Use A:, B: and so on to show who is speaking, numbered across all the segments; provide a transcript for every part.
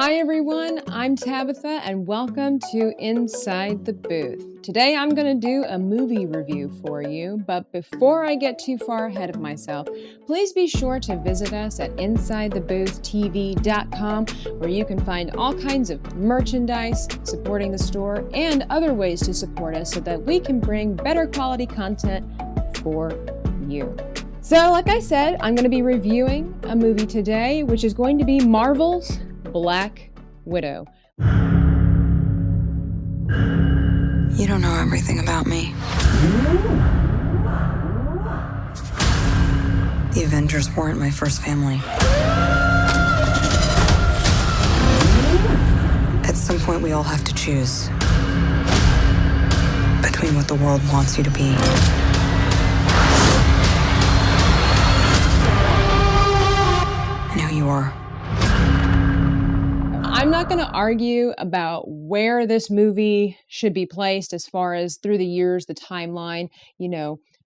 A: Hi everyone, I'm Tabitha and welcome to Inside the Booth. Today I'm going to do a movie review for you, but before I get too far ahead of myself, please be sure to visit us at InsideTheBoothTV.com where you can find all kinds of merchandise supporting the store and other ways to support us so that we can bring better quality content for you. So like I said, I'm going to be reviewing a movie today, which is going to be Marvel's Black Widow.
B: You don't know everything about me. The Avengers weren't my first family. At some point, we all have to choose between what the world wants you to be and who you are.
A: I'm not going to argue about where this movie should be placed as far as through the years, the timeline,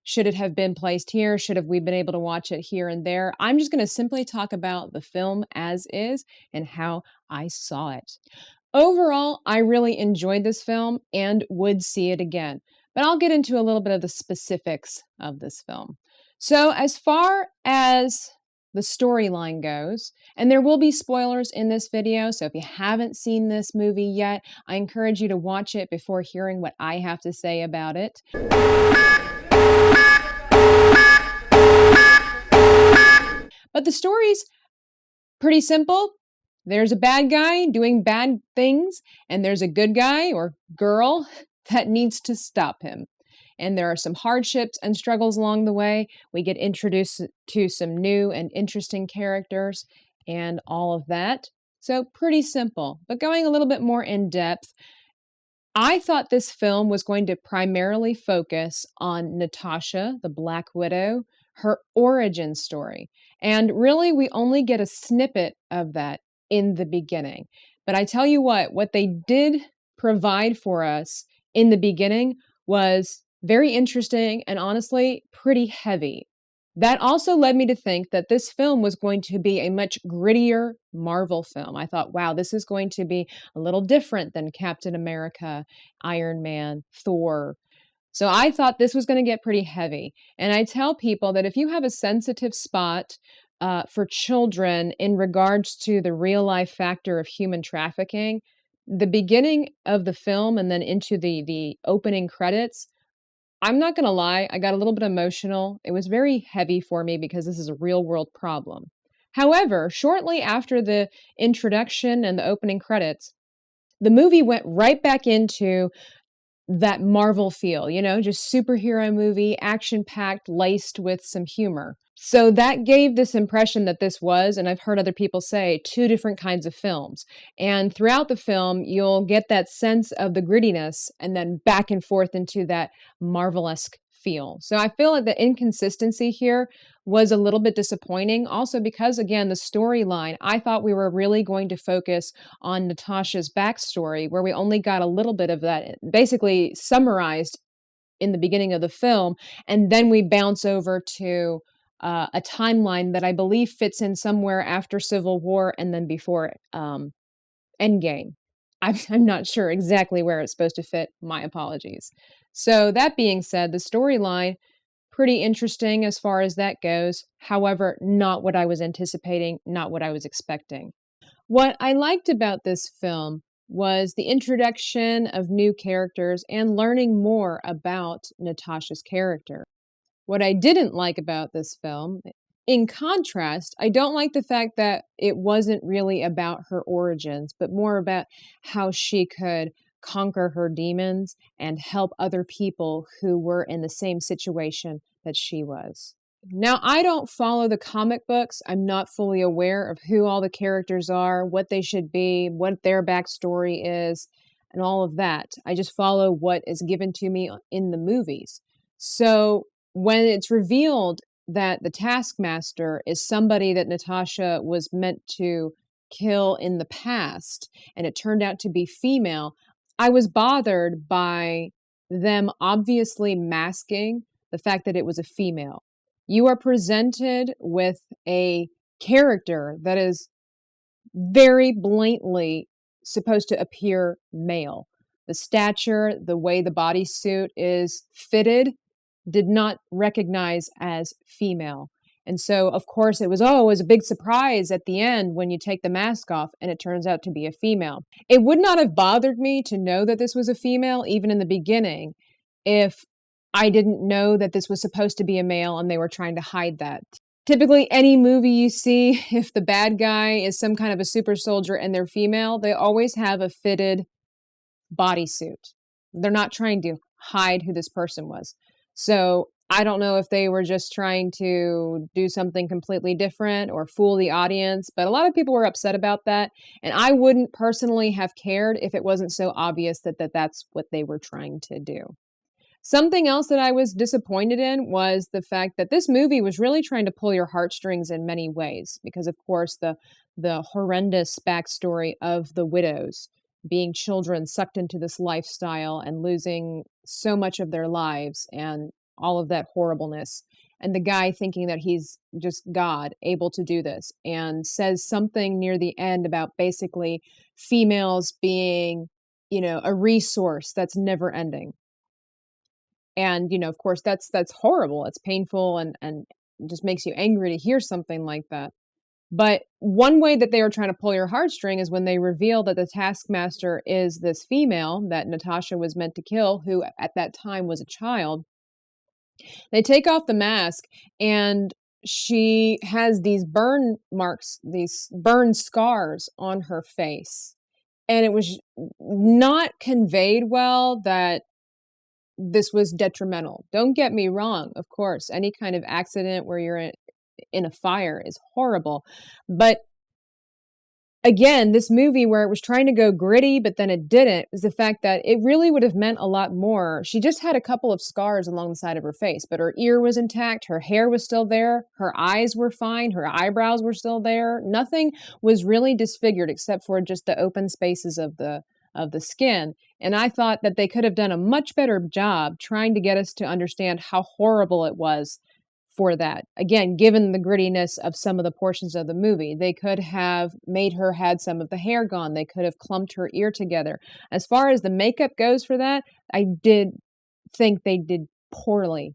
A: should it have been placed here? Should have we been able to watch it here and there? I'm just going to simply talk about the film as is and how I saw it. Overall, I really enjoyed this film and would see it again, but I'll get into a little bit of the specifics of this film. So as far as the storyline goes, and there will be spoilers in this video, so if you haven't seen this movie yet, I encourage you to watch it before hearing what I have to say about it. But the story's pretty simple. There's a bad guy doing bad things, and there's a good guy or girl that needs to stop him. And there are some hardships and struggles along the way. We get introduced to some new and interesting characters and all of that. So pretty simple, but going a little bit more in depth, I thought this film was going to primarily focus on Natasha, the Black Widow, her origin story. And really, we only get a snippet of that in the beginning. But I tell you what they did provide for us in the beginning was very interesting and honestly pretty heavy. That also led me to think that this film was going to be a much grittier Marvel film. I thought, wow, this is going to be a little different than Captain America, Iron Man, Thor. So I thought this was going to get pretty heavy. And I tell people that if you have a sensitive spot for children in regards to the real life factor of human trafficking, the beginning of the film and then into the opening credits, I'm not going to lie, I got a little bit emotional. It was very heavy for me because this is a real world problem. However, shortly after the introduction and the opening credits, the movie went right back into that Marvel feel, just superhero movie, action-packed, laced with some humor. So that gave this impression that this was, and I've heard other people say, two different kinds of films. And throughout the film, you'll get that sense of the grittiness and then back and forth into that Marvel-esque feel. So I feel like the inconsistency here was a little bit disappointing. Also because, again, the storyline, I thought we were really going to focus on Natasha's backstory, where we only got a little bit of that basically summarized in the beginning of the film. And then we bounce over to a timeline that I believe fits in somewhere after Civil War and then before Endgame. I'm not sure exactly where it's supposed to fit. My apologies. So that being said, the storyline, pretty interesting as far as that goes. However, not what I was anticipating, not what I was expecting. What I liked about this film was the introduction of new characters and learning more about Natasha's character. What I didn't like about this film, in contrast, I don't like the fact that it wasn't really about her origins, but more about how she could conquer her demons and help other people who were in the same situation that she was. Now, I don't follow the comic books. I'm not fully aware of who all the characters are, what they should be, what their backstory is, and all of that. I just follow what is given to me in the movies. So when it's revealed that the Taskmaster is somebody that Natasha was meant to kill in the past, and it turned out to be female, I was bothered by them obviously masking the fact that it was a female. You are presented with a character that is very blatantly supposed to appear male. The stature, the way the bodysuit is fitted, did not recognize as female. And so, of course, it was a big surprise at the end when you take the mask off and it turns out to be a female. It would not have bothered me to know that this was a female, even in the beginning, if I didn't know that this was supposed to be a male and they were trying to hide that. Typically, any movie you see, if the bad guy is some kind of a super soldier and they're female, they always have a fitted bodysuit. They're not trying to hide who this person was. So I don't know if they were just trying to do something completely different or fool the audience, but a lot of people were upset about that. And I wouldn't personally have cared if it wasn't so obvious that that's what they were trying to do. Something else that I was disappointed in was the fact that this movie was really trying to pull your heartstrings in many ways, because of course the horrendous backstory of the widows being children sucked into this lifestyle and losing so much of their lives and all of that horribleness. And the guy thinking that he's just God able to do this, and says something near the end about basically females being, a resource that's never ending. And, of course, that's horrible. It's painful and just makes you angry to hear something like that. But one way that they were trying to pull your heartstring is when they reveal that the taskmaster is this female that Natasha was meant to kill, who at that time was a child. They take off the mask and she has these burn marks, these burn scars on her face. And it was not conveyed well that this was detrimental. Don't get me wrong. Of course, any kind of accident where you're in a fire is horrible. But again, this movie where it was trying to go gritty, but then it didn't, is the fact that it really would have meant a lot more. She just had a couple of scars along the side of her face, but her ear was intact. Her hair was still there. Her eyes were fine. Her eyebrows were still there. Nothing was really disfigured except for just the open spaces of the skin. And I thought that they could have done a much better job trying to get us to understand how horrible it was for that. Again, given the grittiness of some of the portions of the movie, they could have made her had some of the hair gone. They could have clumped her ear together. As far as the makeup goes for that, I did think they did poorly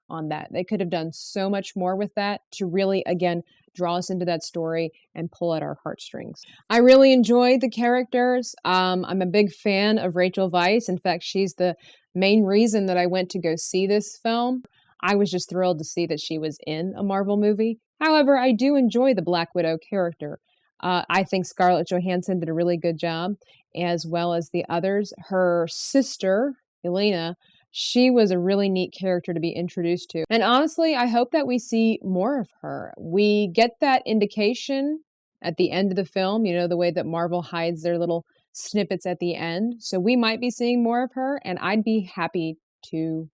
A: on that. They could have done so much more with that to really, again, draw us into that story and pull at our heartstrings. I really enjoyed the characters. I'm a big fan of Rachel Weisz. In fact, she's the main reason that I went to go see this film. I was just thrilled to see that she was in a Marvel movie. However, I do enjoy the Black Widow character. I think Scarlett Johansson did a really good job, as well as the others. Her sister, Elena, she was a really neat character to be introduced to. And honestly, I hope that we see more of her. We get that indication at the end of the film, the way that Marvel hides their little snippets at the end. So we might be seeing more of her, and I'd be happy to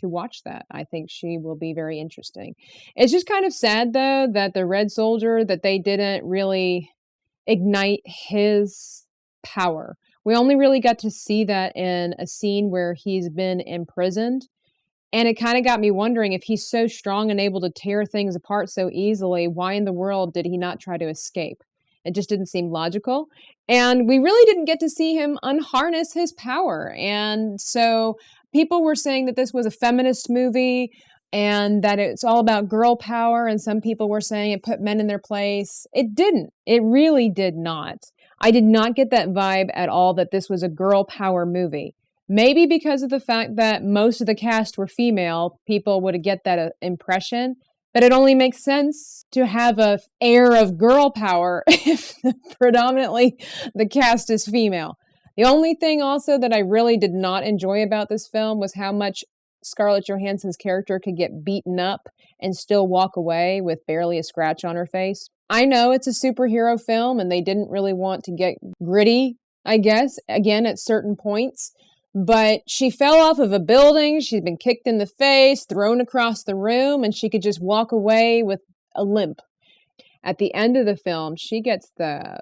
A: watch that. I think she will be very interesting. It's just kind of sad, though, that the Red Soldier, that they didn't really ignite his power. We only really got to see that in a scene where he's been imprisoned. And it kind of got me wondering, if he's so strong and able to tear things apart so easily, why in the world did he not try to escape? It just didn't seem logical. And we really didn't get to see him unharness his power. And so people were saying that this was a feminist movie and that it's all about girl power. And some people were saying it put men in their place. It didn't. It really did not. I did not get that vibe at all that this was a girl power movie. Maybe because of the fact that most of the cast were female, people would get that impression. But it only makes sense to have an air of girl power if predominantly the cast is female. The only thing also that I really did not enjoy about this film was how much Scarlett Johansson's character could get beaten up and still walk away with barely a scratch on her face. I know it's a superhero film and they didn't really want to get gritty, I guess, again, at certain points. But she fell off of a building, she'd been kicked in the face, thrown across the room, and she could just walk away with a limp. At the end of the film, she gets the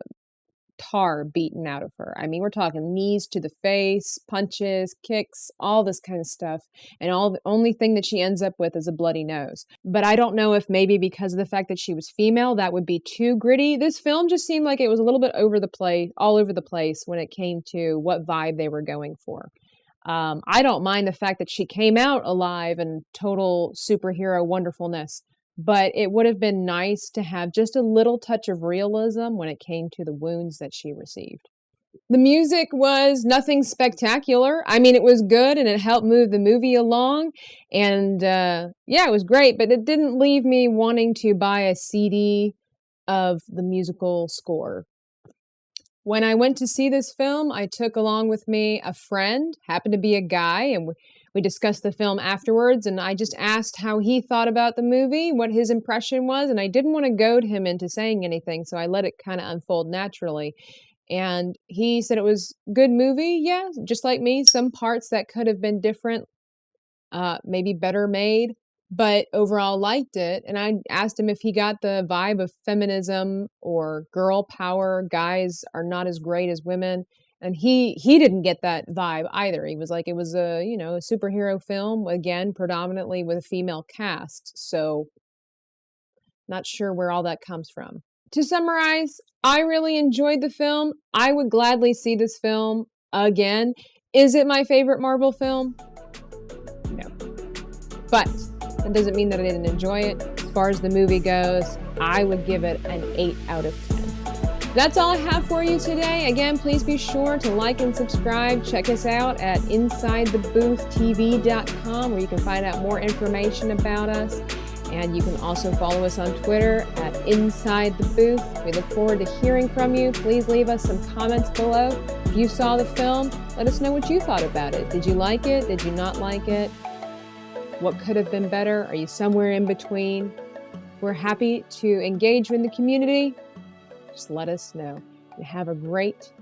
A: tar beaten out of her. I mean, we're talking knees to the face, punches, kicks, all this kind of stuff. And the only thing that she ends up with is a bloody nose. But I don't know if maybe because of the fact that she was female, that would be too gritty. This film just seemed like it was a little bit all over the place when it came to what vibe they were going for. I don't mind the fact that she came out alive and total superhero wonderfulness, but it would have been nice to have just a little touch of realism when it came to the wounds that she received. The music was nothing spectacular. I mean, it was good and it helped move the movie along. And yeah, it was great, but it didn't leave me wanting to buy a CD of the musical score. When I went to see this film, I took along with me a friend, happened to be a guy, and we discussed the film afterwards, and I just asked how he thought about the movie, what his impression was, and I didn't want to goad him into saying anything, so I let it kind of unfold naturally. And he said it was a good movie, yeah, just like me, some parts that could have been different, maybe better made, but overall liked it. And I asked him if he got the vibe of feminism or girl power, guys are not as great as women. And he didn't get that vibe either. He was like, it was a superhero film, again, predominantly with a female cast. So not sure where all that comes from. To summarize, I really enjoyed the film. I would gladly see this film again. Is it my favorite Marvel film? No. But that doesn't mean that I didn't enjoy it. As far as the movie goes, I would give it an 8 out of 10. That's all I have for you today. Again, please be sure to like and subscribe. Check us out at InsideTheBoothTV.com, where you can find out more information about us. And you can also follow us on Twitter at Inside the Booth. We look forward to hearing from you. Please leave us some comments below. If you saw the film, let us know what you thought about it. Did you like it? Did you not like it? What could have been better? Are you somewhere in between? We're happy to engage with the community. Just let us know. You have a great